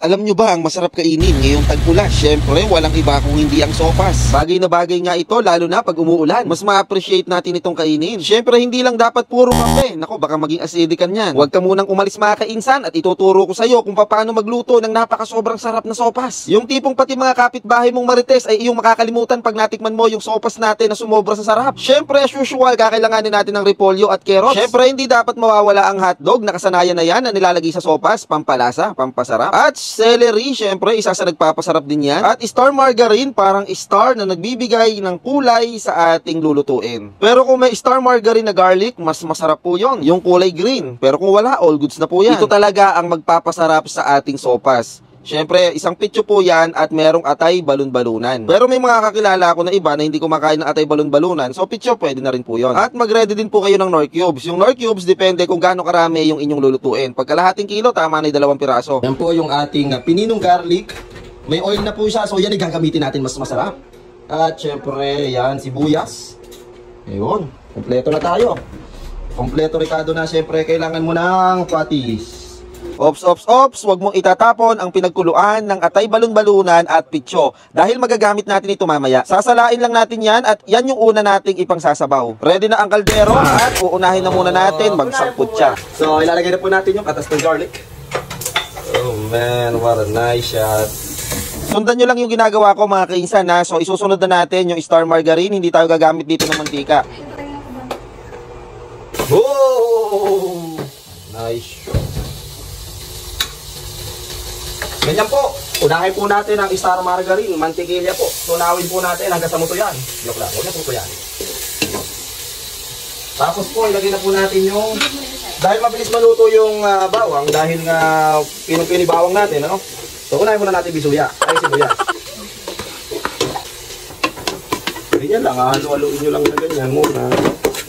Alam nyo ba ang masarap kainin ngayong tag-ulan? Syempre, walang iba kung hindi ang sopas. Bagay na bagay nga ito, lalo na pag umuulan. Mas ma-appreciate natin itong kainin. Syempre, hindi lang dapat puro kape. Nako, baka maging acidican yan. Huwag ka munang umalis mga kainsan at ituturo ko sa'yo kung paano magluto ng napaka-sobrang sarap na sopas. Yung tipong pati mga kapitbahay mong marites ay iyong makakalimutan pag natikman mo yung sopas natin na sumobra sa sarap. Syempre, as usual, kakailanganin natin ng repolyo at carrots. Syempre, hindi dapat mawawala ang hotdog. Nakasanayan na yan na nilalagay sa sopas, pampalasa, pampasarap. At celery, syempre, isa sa nagpapasarap din yan. At star margarine, parang star na nagbibigay ng kulay sa ating lulutuin. Pero kung may star margarine na garlic, mas masarap po yon, yung kulay green. Pero kung wala, all goods na po yan. Ito talaga ang magpapasarap sa ating sopas. Syempre, isang pitso po yan at merong atay balon-balunan. Pero may mga kakilala ako na iba na hindi kumakain ng atay balon-balunan, so pitso pwede na rin po yon. At mag-ready din po kayo ng Knorr cubes. Yung Knorr cubes, depende kung gaano karami yung inyong lulutuin. Pagkalahating kilo, tama na yung 2 piraso. Yan po yung ating pininong garlic. May oil na po siya, so yan ay gagamitin natin mas masarap. At syempre, yan, sibuyas. Ayun, kompleto na tayo. Kompleto Ricardo na, syempre, kailangan mo ng patis. Ops, wag mong itatapon ang pinagkuluan ng atay balon-balunan at pitso dahil magagamit natin ito mamaya. Sasalain lang natin yan at yan yung una nating ipangsasabaw. Ready na ang kaldero at uunahin na muna natin magsangkot siya. So, ilalagay na po natin yung katas ng garlic. Oh man, what a nice shot. Sundan nyo lang yung ginagawa ko mga kainsan ha. So, isusunod na natin yung star margarine. Hindi tayo gagamit dito ng mantika. Oh! Nice shot. Ganyan po, unahin po natin ang star margarine, mantikilya po. Tunawin po natin hanggang sa mutuyan. Joke lang, huwag na mutuyan. Tapos po, ilagay na po natin yung, dahil mabilis maluto yung bawang, dahil nga pinipinibawang natin, ano? So, unahin muna natin bisuya, ay sibuyas. Ganyan lang, halu-haluin nyo lang na ganyan muna.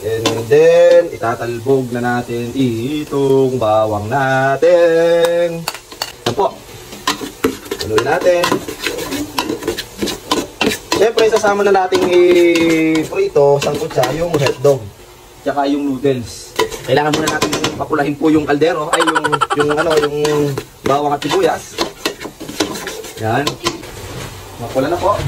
And then, itatalbog na natin itong bawang natin. Yan po. Haluin natin. Siyempre, sasama na natin i-prito, sangkot siya, yung hotdog. Tsaka yung noodles. Kailangan muna natin pakulahin po yung kaldero, ay yung bawang at sibuyas. Yan. Makula na po.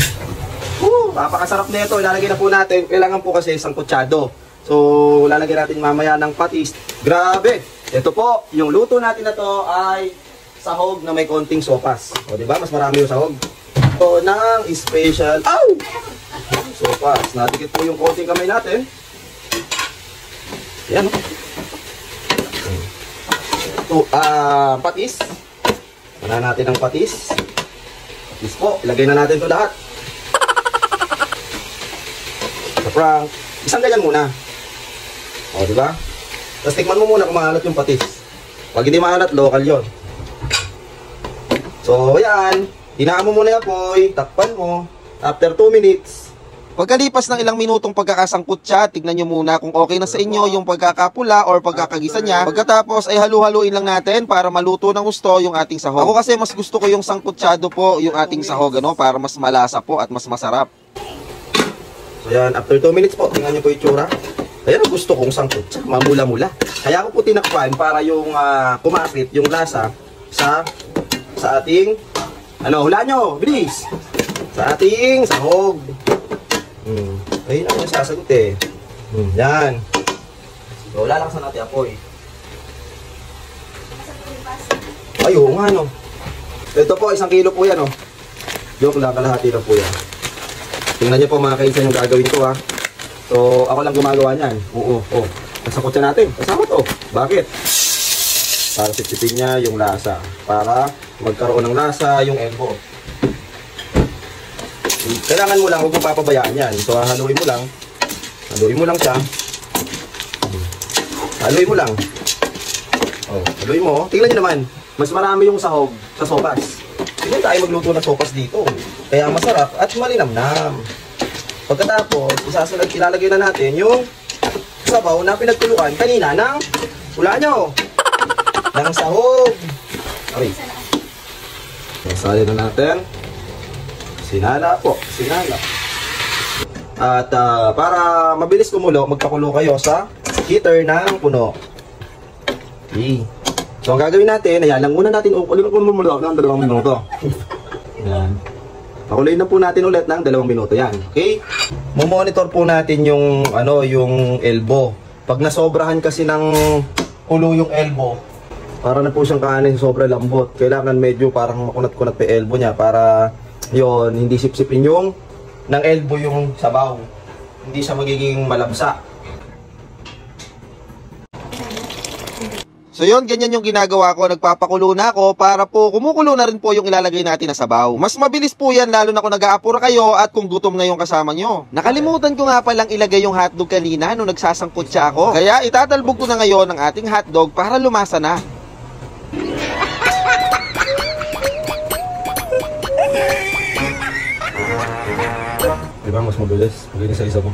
Napakasarap na ito. Ilalagay na po natin. Kailangan po kasi sangkutsado. So, lalagyan natin mamaya ng patis. Grabe! Ito po, yung luto natin na to ay sahog na may konting sopas. O, diba? Mas marami yung sahog. So, ng special, sopas. Natikit po yung konting kamay natin. Yan. Ito, patis. Wala natin ang patis. Patis po. Ilagay na natin ito lahat. Sa prank. Isang ganyan muna. O, diba? Tapos tikman mo muna kung maalat yung patis. Pag hindi maalat, local yon. So, yan. Hinaan mo muna yung apoy. Takpan mo. After 2 minutes. Pagkalipas ng ilang minutong pagkakasangkot siya, tignan nyo muna kung okay na sa inyo yung pagkakapula or pagkakagisa niya. Pagkatapos ay halu-haluin lang natin para maluto ng gusto yung ating sahog. Ako kasi mas gusto ko yung sangkutsyado po yung ating sahog, ano, para mas malasa po at mas masarap. So, yan. After 2 minutes po, tingnan nyo po yung tsura. Ayan ang gusto kong sangkutsa. Mamula-mula. Kaya ako po tinakpan para yung kumapit yung lasa sa ating, hulaan nyo, bilis, sa ating sahog. Ayun ang nasasagot eh. Yan. So, lalakasan natin apoy. Ay, oo nga, no. Ito po, 1 kilo po yan, no. Joke lang, kalahati lang po yan. Tingnan nyo po mga kainsan yung gagawin ko, ha. So, ako lang gumagawa niyan. Oo. Nasakot siya natin. Kasama to. Bakit? Para sipsipin niya yung lasa. Para magkaroon ng lasa yung elbow. Kailangan mo lang, huwag mo papabayaan yan. So, haluin mo lang. Haluin mo lang siya. Haluin mo lang. Haluin mo. Tingnan nyo naman. Mas marami yung sahog sa sopas. Hindi tayo magluto ng sopas dito. Kaya masarap at malinamnam. Pagkatapos, ilalagay na natin yung sabaw na pinagtuluan kanina ng, hulaan nyo, ng sahog. Okay. Salin na natin. Sinala po. Sinala. At para mabilis kumulo, magpakulo kayo sa heater ng puno. Okay. So ang gagawin natin, ayan, lang muna natin ukulin ng 2 minuto. Ayan. Pakuloyin na po natin ulit ng 2 minuto yan. Okay? Monitor po natin yung yung elbow. Pag nasobrahan kasi ng kulo yung elbow, para na po siyang kanin sobra lambot. Kailangan medyo parang makunat-kunat pa elbow niya para yon hindi sipsipin yung ng elbow yung sabaw. Hindi siya magiging malabsa. So yun, ganyan yung ginagawa ko. Nagpapakulo na ako para po kumukulo na rin po yung ilalagay natin na sabaw. Mas mabilis po yan lalo na kung nag-aapura kayo at kung gutom na yung kasama nyo. Nakalimutan ko nga palang ilagay yung hotdog kanina nung nagsasangkot siya ako. Kaya itatalbog ko na ngayon ang ating hotdog para lumasa na. Diba mas mabilis? Mabilis sa isa mo.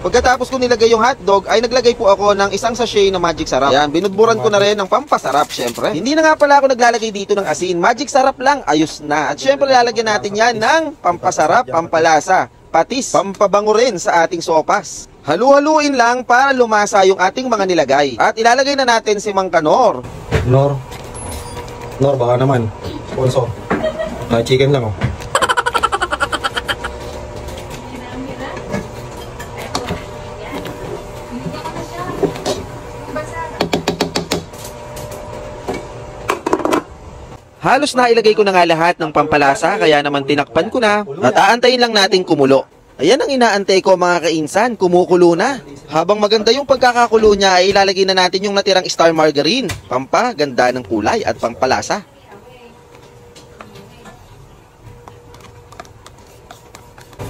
Pagkatapos ko nilagay yung hotdog, ay naglagay po ako ng isang sachet na Magic Sarap. Ayan, binudburan ko na rin ng pampasarap, syempre. Hindi na nga pala ako naglalagay dito ng asin. Magic Sarap lang, ayos na. At syempre, lalagyan natin yan ng pampasarap, pampalasa, patis, pampabango rin sa ating sopas. Halu-haluin lang para lumasa yung ating mga nilagay. At ilalagay na natin si Mang Kanor. Nor, baka naman. Sponsor. Chicken lang, oh. Halos na ilagay ko na nga lahat ng pampalasa, kaya naman tinakpan ko na at aantayin lang natin kumulo. Ayan ang inaantay ko mga kainsan, kumukulo na. Habang maganda yung pagkakakulo niya ay ilalagay na natin yung natirang star margarine, pampaganda ng kulay at pampalasa.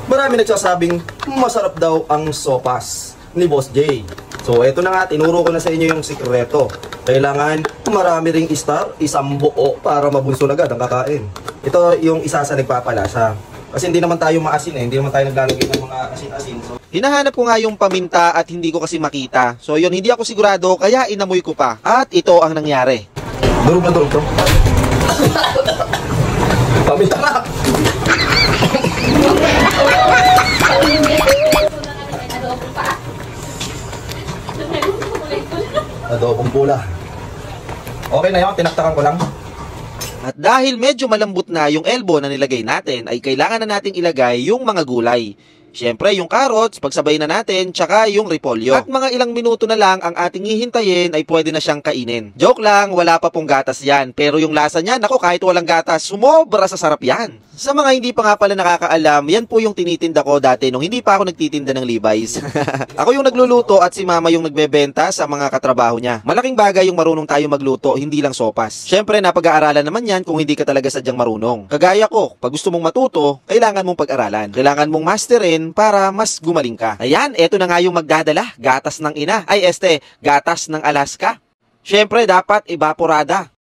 Marami nagsasabing masarap daw ang sopas ni Boss J. So eto na nga, tinuro ko na sa inyo yung sikreto. Kailangan marami ring star, isang buo para mabunso agad ang kakain. Ito yung isa sa nagpapalasa. Kasi hindi naman tayo maasin hindi naman tayo naglalagay ng mga asin-asin. So, hinahanap ko nga yung paminta at hindi ko kasi makita. So yun, hindi ako sigurado kaya inamoy ko pa. At ito ang nangyari. durog to. Paminta na! Adobong pula. Okay na yun, tinaktakan ko lang. At dahil medyo malambot na yung elbow na nilagay natin, ay kailangan na nating ilagay yung mga gulay. Siyempre, yung carrots, pagsabay na natin, tsaka yung repolyo. At mga ilang minuto na lang ang ating hihintayin ay pwede na siyang kainin. Joke lang, wala pa pong gatas yan. Pero yung lasa niyan, ako kahit walang gatas, sumobra sa sarap yan. Sa mga hindi pa nga pala nakakaalam, yan po yung tinitinda ko dati nung hindi pa ako nagtitinda ng Levi's. Ako yung nagluluto at si mama yung nagbebenta sa mga katrabaho niya. Malaking bagay yung marunong tayo magluto, hindi lang sopas. Siyempre, napag-aaralan naman yan kung hindi ka talaga sadyang marunong. Kagaya ko, pag gusto mong matuto, kailangan mong pag-aralan. Kailangan mong masterin para mas gumaling ka. Ayan, eto na nga yung magdadala. Gatas ng ina. Ay, gatas ng Alaska. Siyempre, dapat evaporada.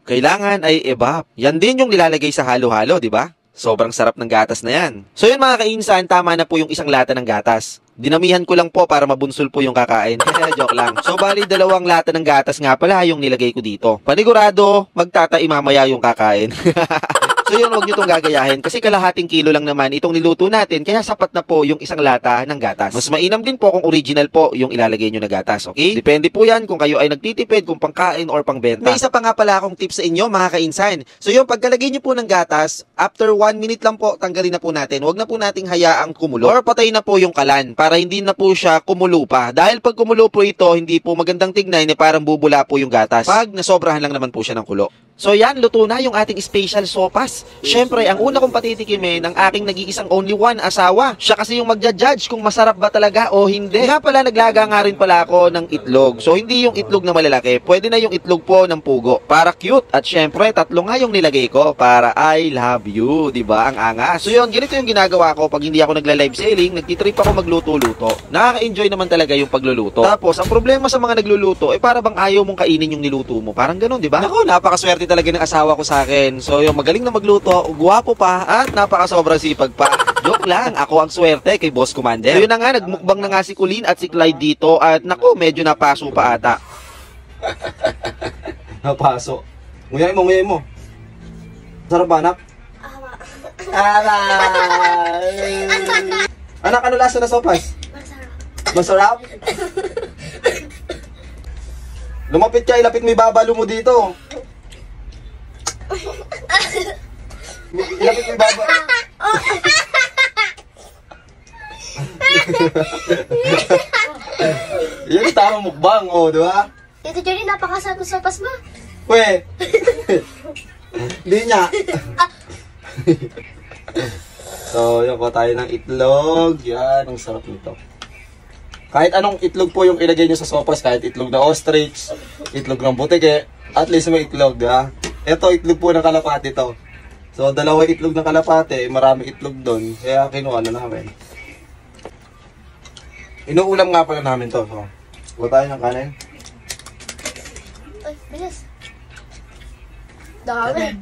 Kailangan ay evap. Yan din yung nilalagay sa halo-halo, di ba? Sobrang sarap ng gatas na yan. So yun mga kainsan, tama na po yung isang lata ng gatas. Dinamihan ko lang po para mabunsol po yung kakain. Joke lang. So bali 2 lata ng gatas nga pala yung nilagay ko dito. Panigurado, magtatai mamaya yung kakain. So yun, huwag nyo itong gagayahin kasi kalahating kilo lang naman itong niluto natin kaya sapat na po yung isang lata ng gatas. Mas mainam din po kung original po yung ilalagay nyo na gatas, okay? Depende po yan kung kayo ay nagtitipid kung pangkain or pangbenta. May isa pa nga pala akong tips sa inyo mga kainsan. So yun, pagkalagay nyo po ng gatas, after 1 minute lang po, tanggalin na po natin. Huwag na po nating hayaang kumulo or patay na po yung kalan para hindi na po siya kumulo pa. Dahil pag kumulo po ito, hindi po magandang tignan, parang bubula po yung gatas. Pag nasobrahan lang naman po siya ng kulo. So yan, luto na yung ating special sopas. Siyempre, ang una kong patitikimin ng aking nag-iisang only one asawa. Siya kasi yung magja-judge kung masarap ba talaga o hindi. Nga pala, naglaga nga rin pala ako ng itlog. So hindi yung itlog na malalaki, pwede na yung itlog po ng pugo. Para cute. At siyempre, 3 nga yung nilagay ko para I love you. Diba? Ang angas. So yun, ganito yung ginagawa ko pag hindi ako nagla-live selling, nagtitrip ako magluto-luto. Nakaka-enjoy naman talaga yung pagluluto. Tapos, ang problema sa mga nagluluto, para bang ayaw mong kainin yung niluto mo. Parang ganun, diba? Ako, napakaswerte talaga ng asawa ko sa akin. So, yung magaling na magluto, guwapo pa, at napaka-sobrang sipag pa. Joke lang, ako ang swerte kay Boss Commander. So, yun na nga, nagmukbang na nga si Colleen at si Clyde dito, at naku, medyo napaso pa ata. Napaso. Nguyay mo. Sarap ba, anak? Aray! Anak, ano lasa na sopas? Masarap? Lumapit ka, ilapit mo yung babalo mo dito. Ilapit mo yung babalo. Yan yung tamang mukbang, oh, di ba? Tito Johnny, napakasarap ng sopas mo. We! Hindi niya. So, yun po tayo ng itlog. Yan, ang sarap nito. Kahit anong itlog po yung ilagay nyo sa sopas, kahit itlog na ostrich, itlog ng butike, at least may itlog, di ba? Ito, itlog po ng kalapati to. So, dalawa itlog ng kalapati, maraming itlog doon. Kaya kinuha na namin. Inuulam nga pala namin to. So, huwag tayo ng kanin. Ay, bilis. Dami.